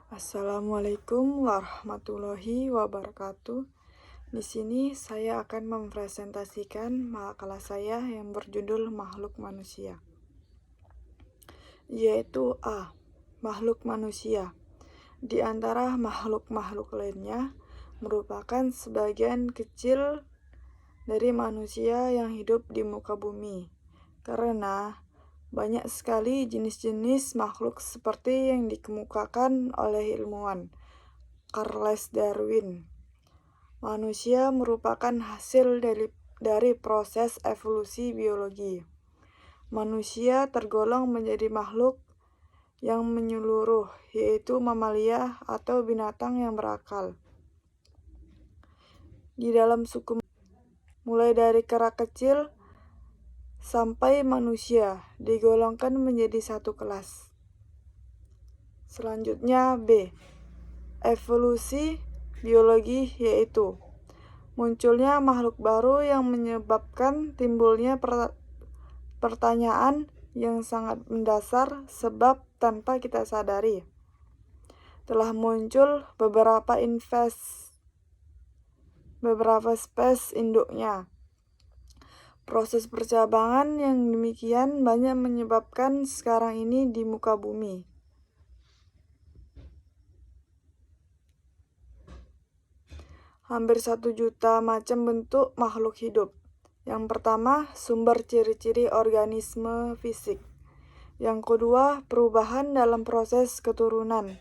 Assalamualaikum warahmatullahi wabarakatuh. Di sini saya akan mempresentasikan makalah saya yang berjudul Makhluk Manusia, yaitu A. Makhluk manusia. Di antara makhluk-makhluk lainnya, merupakan sebagian kecil dari manusia yang hidup di muka bumi, karena banyak sekali jenis-jenis makhluk seperti yang dikemukakan oleh ilmuwan Charles Darwin. Manusia merupakan hasil dari proses evolusi biologi. Manusia tergolong menjadi makhluk yang menyeluruh, yaitu mamalia atau binatang yang berakal. Di dalam suku, mulai dari kera kecil sampai manusia digolongkan menjadi satu kelas. Selanjutnya B. Evolusi biologi, yaitu munculnya makhluk baru yang menyebabkan timbulnya pertanyaan yang sangat mendasar, sebab tanpa kita sadari telah muncul beberapa spesies induknya. Proses percabangan yang demikian banyak menyebabkan sekarang ini di muka bumi. Hampir 1 juta macam bentuk makhluk hidup. Yang pertama, sumber ciri-ciri organisme fisik. Yang kedua, perubahan dalam proses keturunan.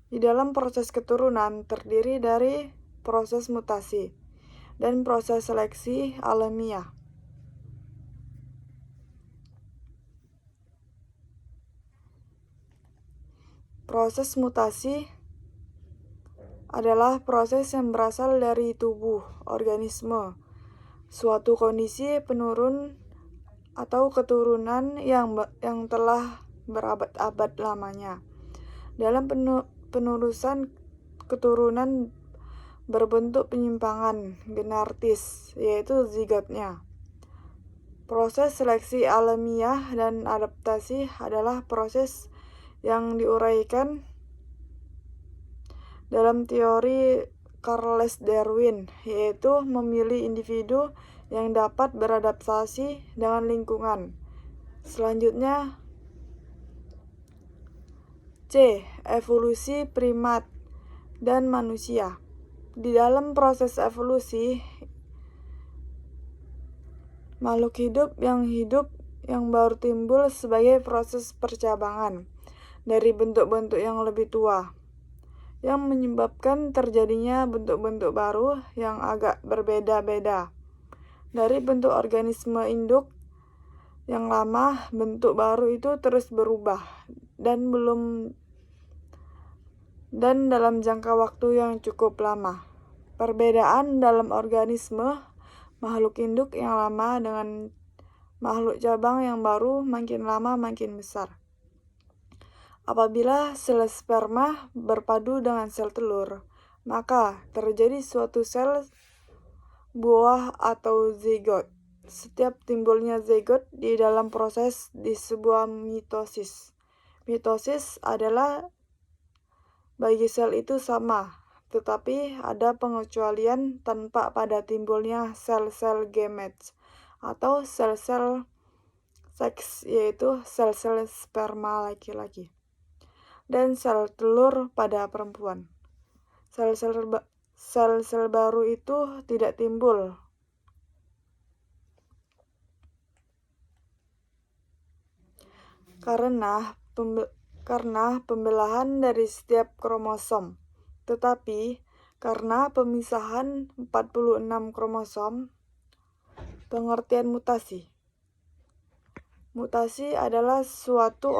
Di dalam proses keturunan terdiri dari proses mutasi dan proses seleksi alamiah. Proses mutasi adalah proses yang berasal dari tubuh organisme, suatu kondisi penurun atau keturunan yang telah berabad-abad lamanya. Dalam penerusan keturunan berbentuk penyimpangan genetis, yaitu zigotnya. Proses seleksi alamiah dan adaptasi adalah proses yang diuraikan dalam teori Charles Darwin, yaitu memilih individu yang dapat beradaptasi dengan lingkungan. Selanjutnya C. Evolusi primat dan manusia. Di dalam proses evolusi, makhluk hidup yang baru timbul sebagai proses percabangan dari bentuk-bentuk yang lebih tua, yang menyebabkan terjadinya bentuk-bentuk baru yang agak berbeda-beda. Dari bentuk organisme induk yang lama, bentuk baru itu terus berubah dan dalam jangka waktu yang cukup lama. Perbedaan dalam organisme makhluk induk yang lama dengan makhluk cabang yang baru makin lama makin besar. Apabila sel sperma berpadu dengan sel telur, maka terjadi suatu sel buah atau zigot. Setiap timbulnya zigot di dalam proses di sebuah mitosis. Mitosis adalah bagi sel itu sama, tetapi ada pengecualian tanpa pada timbulnya sel-sel gametes atau sel-sel seks, yaitu sel-sel sperma laki-laki, dan sel telur pada perempuan. Sel-sel baru itu tidak timbul karena pembelahan dari setiap kromosom, tetapi karena pemisahan 46 kromosom. Pengertian mutasi. Mutasi adalah suatu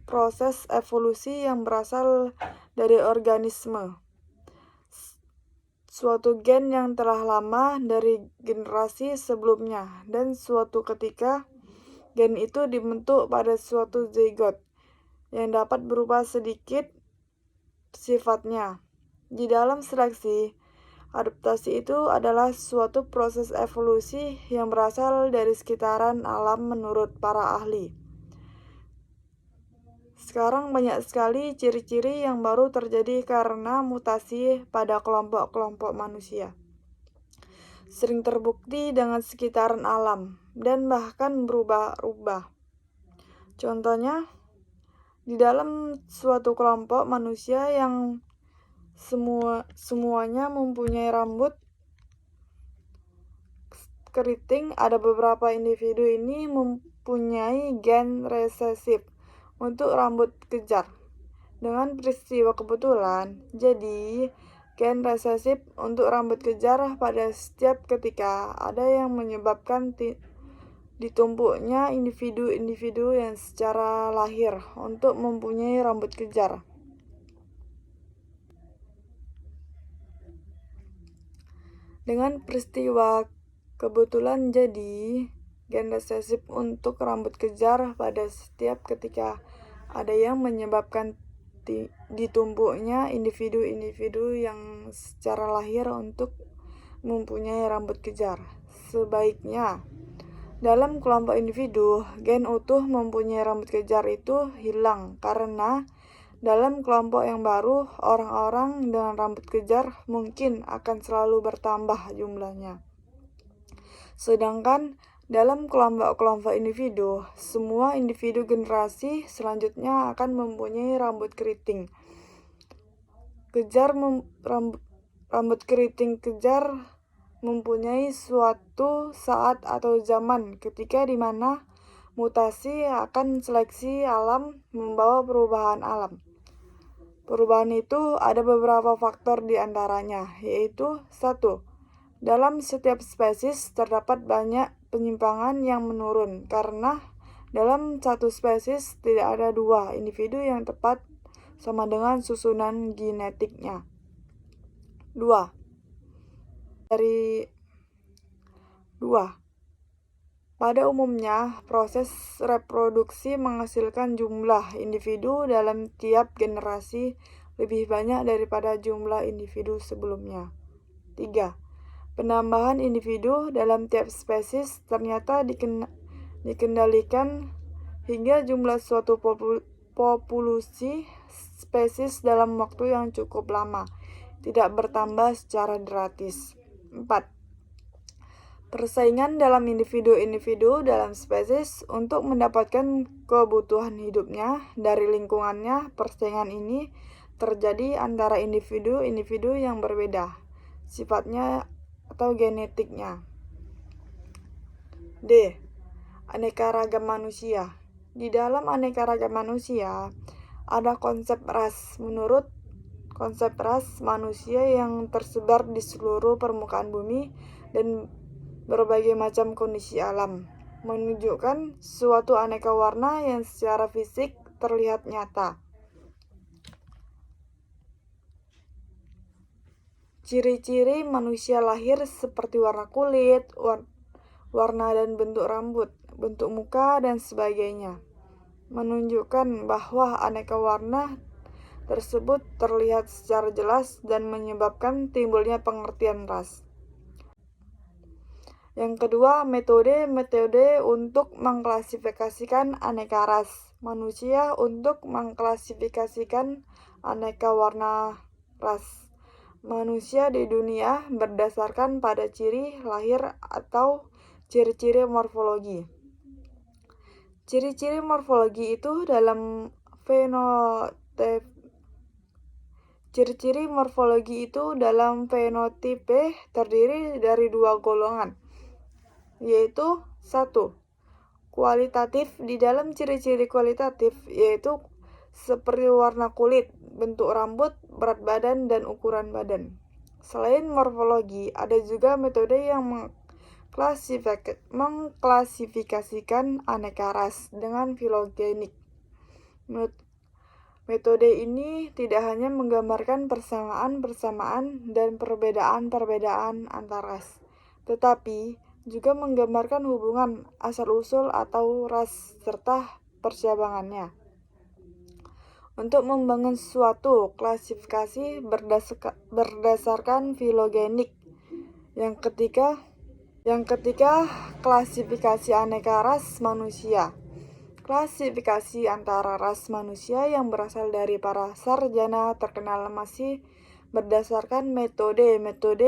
proses evolusi yang berasal dari organisme. Suatu gen yang telah lama dari generasi sebelumnya, dan suatu ketika gen itu dibentuk pada suatu zigot yang dapat berubah sedikit sifatnya. Di dalam seleksi, adaptasi itu adalah suatu proses evolusi yang berasal dari sekitaran alam menurut para ahli. Sekarang banyak sekali ciri-ciri yang baru terjadi karena mutasi pada kelompok-kelompok manusia. Sering terbukti dengan sekitaran alam dan bahkan berubah-ubah. Contohnya, di dalam suatu kelompok manusia yang semuanya mempunyai rambut keriting, ada beberapa individu ini mempunyai gen resesif untuk rambut kejar. Dengan peristiwa kebetulan, jadi gen resesif untuk rambut kejar pada setiap ketika ada yang menyebabkan ditumpuknya individu-individu yang secara lahir untuk mempunyai rambut kejar. Dengan peristiwa kebetulan jadi gen resesif untuk rambut kejar pada setiap ketika ada yang menyebabkan ditumpuknya individu-individu yang secara lahir untuk mempunyai rambut kejar. Sebaiknya, dalam kelompok individu, gen utuh mempunyai rambut kejar itu hilang karena dalam kelompok yang baru, orang-orang dengan rambut kejar mungkin akan selalu bertambah jumlahnya. Sedangkan dalam kelompok-kelompok individu, semua individu generasi selanjutnya akan mempunyai rambut keriting. Rambut keriting kejar mempunyai suatu saat atau zaman ketika di mana mutasi akan seleksi alam membawa perubahan alam. Perubahan itu ada beberapa faktor di antaranya, yaitu 1. Dalam setiap spesies terdapat banyak penyimpangan yang menurun karena dalam satu spesies tidak ada 2 individu yang tepat sama dengan susunan genetiknya. 2. Pada umumnya, proses reproduksi menghasilkan jumlah individu dalam tiap generasi lebih banyak daripada jumlah individu sebelumnya. 3. Penambahan individu dalam tiap spesies ternyata dikendalikan hingga jumlah suatu populasi spesies dalam waktu yang cukup lama, tidak bertambah secara drastis. 4. Persaingan dalam individu-individu dalam spesies untuk mendapatkan kebutuhan hidupnya dari lingkungannya. Persaingan ini terjadi antara individu-individu yang berbeda sifatnya atau genetiknya. D. Aneka ragam manusia. Di dalam aneka ragam manusia ada konsep ras. Menurut konsep ras, manusia yang tersebar di seluruh permukaan bumi dan berbagai macam kondisi alam menunjukkan suatu aneka warna yang secara fisik terlihat nyata. Ciri-ciri manusia lahir seperti warna kulit, warna dan bentuk rambut, bentuk muka, dan sebagainya menunjukkan bahwa aneka warna tersebut terlihat secara jelas dan menyebabkan timbulnya pengertian ras. Yang kedua, metode untuk mengklasifikasikan aneka ras manusia untuk mengklasifikasikan aneka warna ras manusia di dunia berdasarkan pada ciri lahir atau ciri-ciri morfologi. Ciri-ciri morfologi itu dalam fenotipe terdiri dari 2 golongan, yaitu 1. Kualitatif. Di dalam ciri-ciri kualitatif yaitu seperti warna kulit, bentuk rambut, berat badan, dan ukuran badan. Selain morfologi, ada juga metode yang mengklasifikasikan aneka ras dengan filogenik. Metode ini tidak hanya menggambarkan persamaan-persamaan dan perbedaan-perbedaan antar ras, tetapi juga menggambarkan hubungan asal-usul atau ras serta percabangannya. Untuk membangun suatu klasifikasi berdasarkan filogenik, yang ketiga klasifikasi aneka ras manusia. Klasifikasi antara ras manusia yang berasal dari para sarjana terkenal masih berdasarkan metode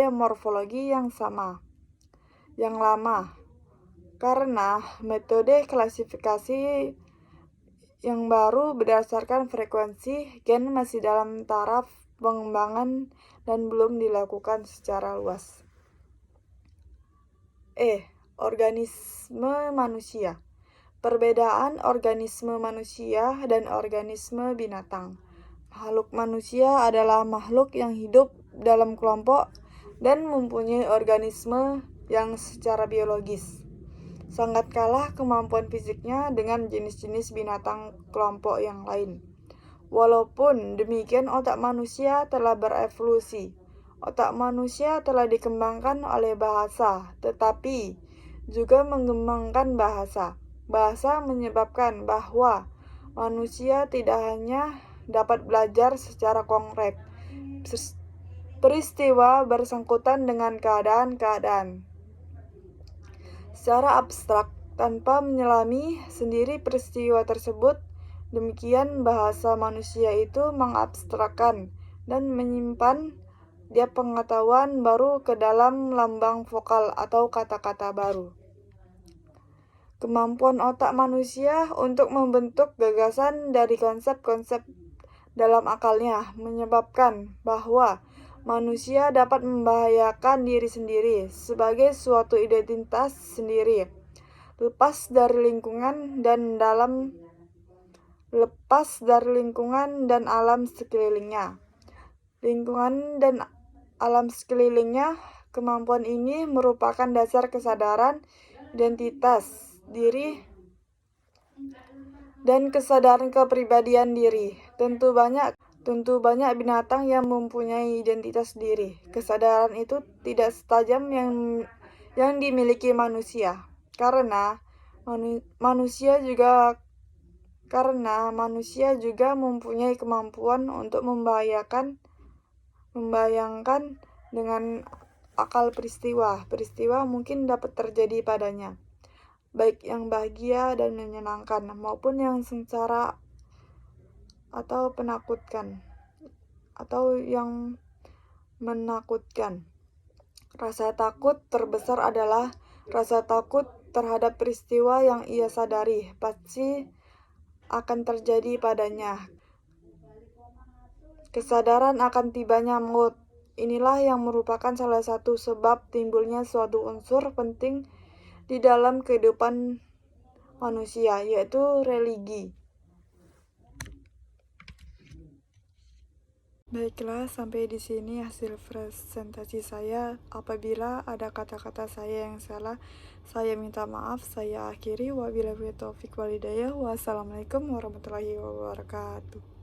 morfologi yang lama. Karena metode klasifikasi yang baru berdasarkan frekuensi gen masih dalam taraf pengembangan dan belum dilakukan secara luas. Organisme manusia. Perbedaan organisme manusia dan organisme binatang. Makhluk manusia adalah makhluk yang hidup dalam kelompok dan mempunyai organisme yang secara biologis sangat kalah kemampuan fisiknya dengan jenis-jenis binatang kelompok yang lain. Walaupun demikian, otak manusia telah berevolusi. Otak manusia telah dikembangkan oleh bahasa, tetapi juga mengembangkan bahasa. Bahasa menyebabkan bahwa manusia tidak hanya dapat belajar secara konkret peristiwa bersangkutan dengan keadaan-keadaan secara abstrak tanpa menyelami sendiri peristiwa tersebut. Demikian bahasa manusia itu mengabstrakkan dan menyimpan dia pengetahuan baru ke dalam lambang vokal atau kata-kata baru. Kemampuan otak manusia untuk membentuk gagasan dari konsep-konsep dalam akalnya menyebabkan bahwa manusia dapat membahayakan diri sendiri sebagai suatu identitas sendiri, lepas dari lingkungan dan alam sekelilingnya. Lingkungan dan alam sekelilingnya, kemampuan ini merupakan dasar kesadaran identitas diri dan kesadaran kepribadian diri. Tentu banyak binatang yang mempunyai identitas diri. Kesadaran itu tidak setajam yang dimiliki manusia. Karena manusia juga mempunyai kemampuan untuk membayangkan dengan akal peristiwa mungkin dapat terjadi padanya, baik yang bahagia dan menyenangkan maupun yang sengsara atau yang menakutkan. Rasa takut terbesar adalah rasa takut terhadap peristiwa yang ia sadari pasti akan terjadi padanya. Kesadaran akan tibanya maut. Inilah yang merupakan salah satu sebab timbulnya suatu unsur penting di dalam kehidupan manusia, yaitu religi. Baiklah, sampai di sini hasil presentasi saya. Apabila ada kata-kata saya yang salah, saya minta maaf. Saya akhiri. Wabillahi taufiq walhidayah. Wassalamualaikum warahmatullahi wabarakatuh.